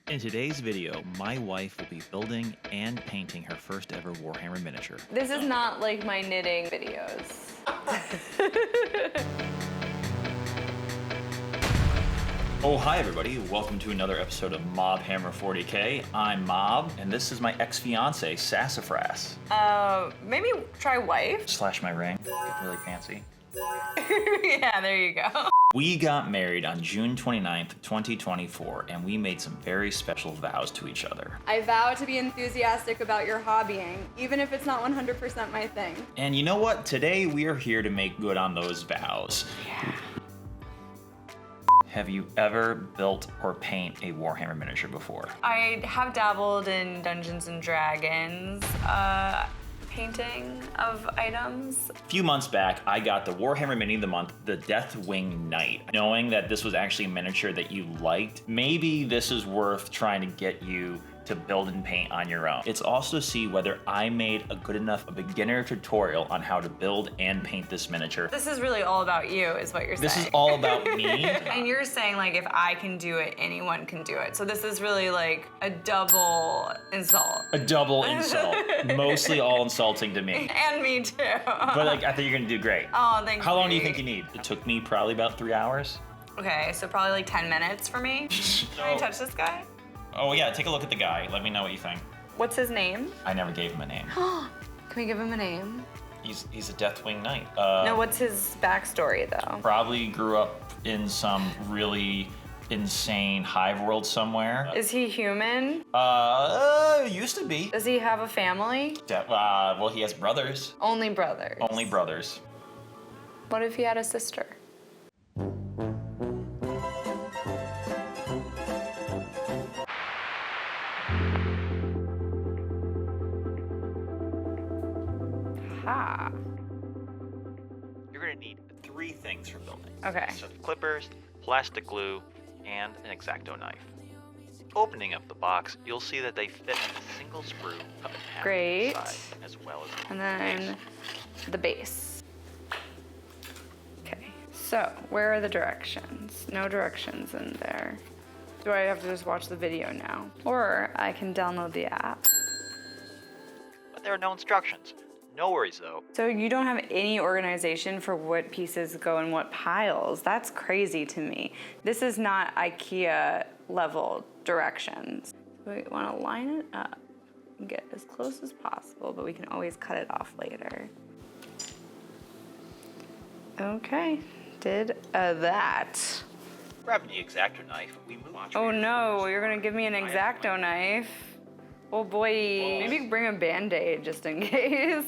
In today's video, my wife will be building and painting her first ever Warhammer miniature. This is not like my knitting videos. Oh, hi everybody. Welcome to another episode of Warhammer40K. I'm Mob, and this is my ex-fiance, Sassafrass. Maybe try wife? Slash my ring. Get really fancy. Yeah, there you go. We got married on June 29th, 2024, and we made some very special vows to each other. I vow to be enthusiastic about your hobbying, even if it's not 100% my thing. And you know what? Today we are here to make good on those vows. Yeah. Have you ever built or paint a Warhammer miniature before? I have dabbled in Dungeons and Dragons painting of items. A few months back, I got the Warhammer Mini of the Month, the Deathwing Knight. Knowing that this was actually a miniature that you liked, maybe this is worth trying to get you to build and paint on your own. It's also to see whether I made a good enough beginner tutorial on how to build and paint this miniature. This is really all about you, is what you're saying. This is all about me. And you're saying, like, if I can do it, anyone can do it. So this is really like a double insult. A double insult. Mostly all insulting to me. And me too. But like, I think you're gonna do great. Oh, thanks. How long do you think you need? It took me probably about 3 hours. Okay, so probably like 10 minutes for me. Can I touch this guy? Oh yeah, take a look at the guy. Let me know what you think. What's his name? I never gave him a name. Can we give him a name? He's a Deathwing Knight. No, what's his backstory though? Probably grew up in some really insane hive world somewhere. Is he human? Used to be. Does he have a family? Well, he has brothers. Only brothers. Only brothers. What if he had a sister? Ha. You're gonna need 3 things for building. Okay. So clippers, plastic glue, and an X-Acto knife. Opening up the box, you'll see that they fit in a single screw cut in half Great. on the side, as well as And then the base. Okay, so where are the directions? No directions in there. Do I have to just watch the video now? Or I can download the app. But there are no instructions. No worries though. So you don't have any organization for what pieces go in what piles. That's crazy to me. This is not IKEA level directions. We want to line it up and get as close as possible, but we can always cut it off later. Okay, did that. Grabbing the X-Acto knife, we move on. Oh no, you're gonna give me an X-Acto knife. Oh boy, maybe bring a Band-Aid just in case.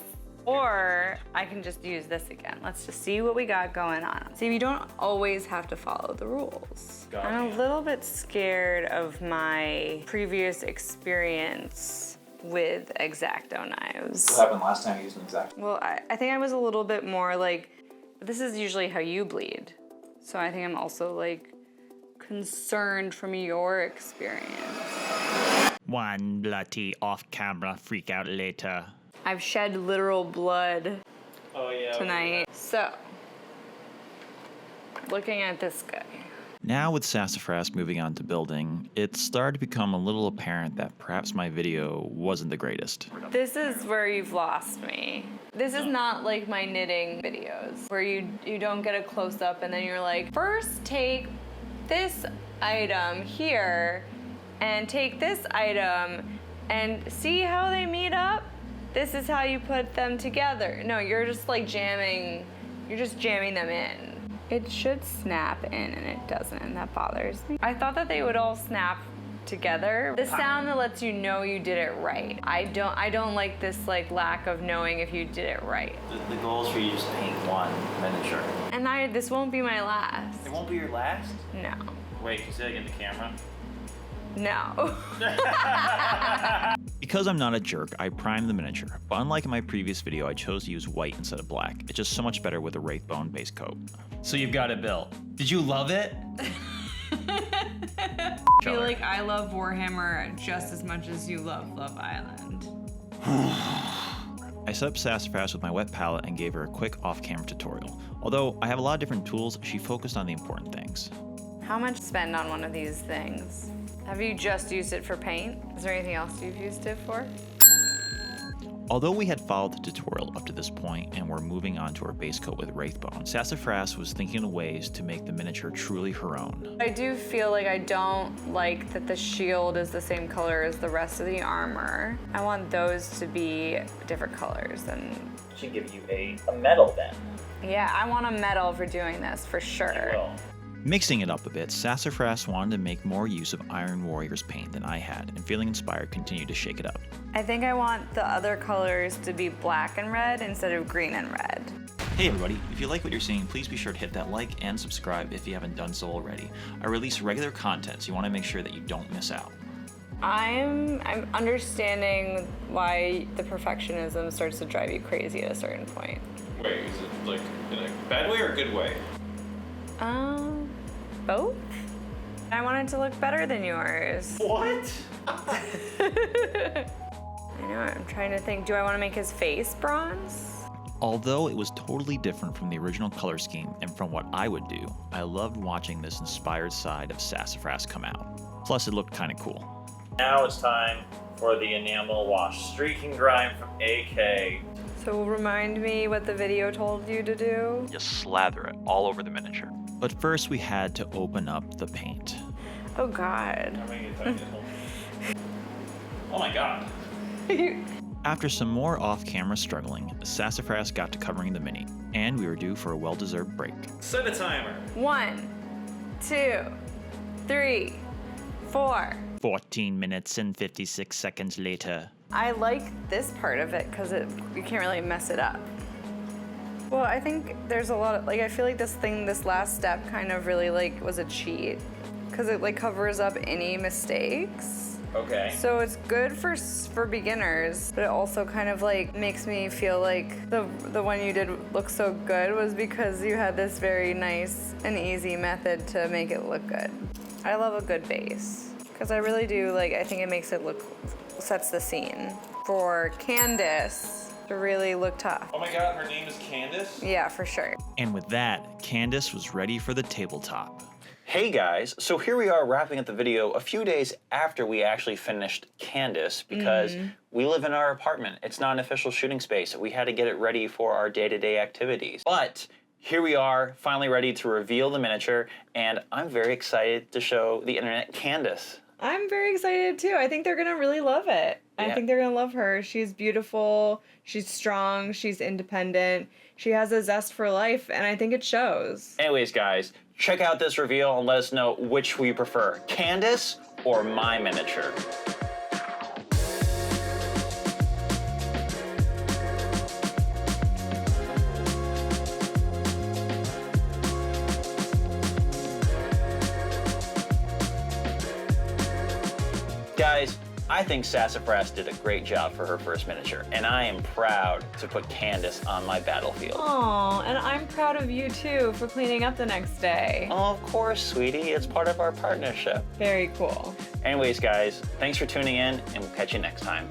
Or I can just use this again. Let's just see what we got going on. See, you don't always have to follow the rules. I'm a little bit scared of my previous experience with X-Acto knives. What happened last time you used an X-Acto? Well, I think I was a little bit more like, this is usually how you bleed. So I think I'm also like concerned from your experience. One bloody off-camera freak out later. I've shed literal blood tonight. So, looking at this guy. Now with Sassafrass moving on to building, it started to become a little apparent that perhaps my video wasn't the greatest. This is where you've lost me. This is not like my knitting videos where you don't get a close-up and then you're like, first take this item here and take this item and see how they meet up. This is how you put them together. No, you're just like jamming them in. It should snap in and it doesn't, and that bothers me. I thought that they would all snap together. The sound that lets you know you did it right. I don't like this like lack of knowing if you did it right. The goal is for you to just paint one miniature. And this won't be my last. It won't be your last? No. Wait, can you say that in the camera? No. Because I'm not a jerk, I primed the miniature, but unlike in my previous video, I chose to use white instead of black. It's just so much better with a Wraithbone base coat. So you've got it built. Did you love it? I feel like I love Warhammer just as much as you love Love Island. I set up Sassafrass with my wet palette and gave her a quick off-camera tutorial. Although I have a lot of different tools, she focused on the important things. How much spend on one of these things? Have you just used it for paint? Is there anything else you've used it for? Although we had followed the tutorial up to this point and were moving on to our base coat with Wraithbone, Sassafrass was thinking of ways to make the miniature truly her own. I do feel like I don't like that the shield is the same color as the rest of the armor. I want those to be different colors than... Should give you a medal then. Yeah, I want a medal for doing this, for sure. Mixing it up a bit, Sassafrass wanted to make more use of Iron Warrior's paint than I had, and feeling inspired, continued to shake it up. I think I want the other colors to be black and red instead of green and red. Hey everybody, if you like what you're seeing, please be sure to hit that like and subscribe if you haven't done so already. I release regular content, so you want to make sure that you don't miss out. I'm understanding why the perfectionism starts to drive you crazy at a certain point. Wait, is it like in a bad way or a good way? Both? I want it to look better than yours. What? I know, I'm trying to think, do I want to make his face bronze? Although it was totally different from the original color scheme and from what I would do, I loved watching this inspired side of Sassafrass come out. Plus, it looked kind of cool. Now it's time for the Enamel Wash. Streak and Grime from AK. So remind me what the video told you to do? Just slather it all over the miniature. But first we had to open up the paint. Oh God. Oh my God. After some more off-camera struggling, Sassafrass got to covering the mini, and we were due for a well-deserved break. Set a timer. 1, 2, 3, 4. 14 minutes and 56 seconds later. I like this part of it because you can't really mess it up. Well, I think there's a lot of, I feel like this last step kind of really was a cheat because it covers up any mistakes. Okay. So it's good for beginners, but it also kind of makes me feel like the one you did look so good was because you had this very nice and easy method to make it look good. I love a good base because I really do I think it makes it sets the scene for Candace to really look tough. Oh my God, her name is Candace? Yeah, for sure. And with that, Candace was ready for the tabletop. Hey guys, so here we are wrapping up the video a few days after we actually finished Candace because we live in our apartment. It's not an official shooting space. We had to get it ready for our day-to-day activities. But here we are, finally ready to reveal the miniature, and I'm very excited to show the internet Candace. I'm very excited too. I think they're gonna really love it. I think they're gonna love her. She's beautiful, she's strong, she's independent, she has a zest for life, and I think it shows. Anyways, guys, check out this reveal and let us know which we prefer, Candace or my miniature. Guys, I think Sassafrass did a great job for her first miniature, and I am proud to put Candace on my battlefield. Aw, and I'm proud of you too for cleaning up the next day. Oh, of course, sweetie. It's part of our partnership. Very cool. Anyways, guys, thanks for tuning in, and we'll catch you next time.